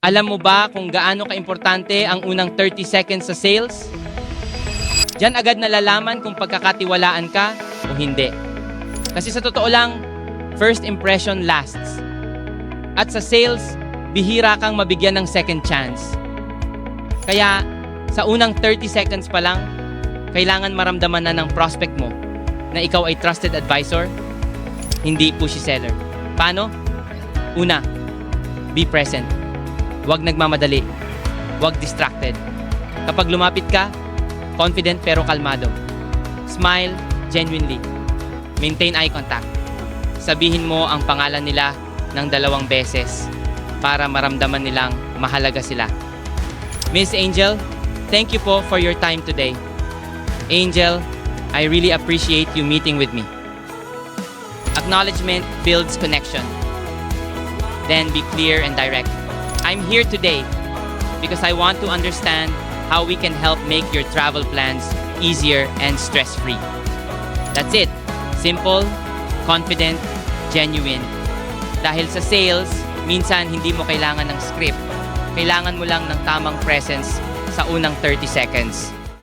Alam mo ba kung gaano kaimportante ang unang 30 seconds sa sales? Diyan agad nalalaman kung pagkakatiwalaan ka o hindi. Kasi sa totoo lang, first impression lasts. At sa sales, bihira kang mabigyan ng second chance. Kaya, sa unang 30 seconds pa lang, kailangan maramdaman na ng prospect mo na ikaw ay trusted advisor, hindi pushy seller. Paano? Una, be present. Huwag nagmamadali. Huwag distracted. Kapag lumapit ka, confident pero kalmado. Smile genuinely. Maintain eye contact. Sabihin mo ang pangalan nila ng 2 beses para maramdaman nilang mahalaga sila. Miss Angel, thank you po for your time today. Angel, I really appreciate you meeting with me. Acknowledgement builds connection. Then be clear and direct. I'm here today because I want to understand how we can help make your travel plans easier and stress-free. That's it. Simple, confident, genuine. Dahil sa sales, minsan hindi mo kailangan ng script. Kailangan mo lang ng tamang presence sa unang 30 seconds.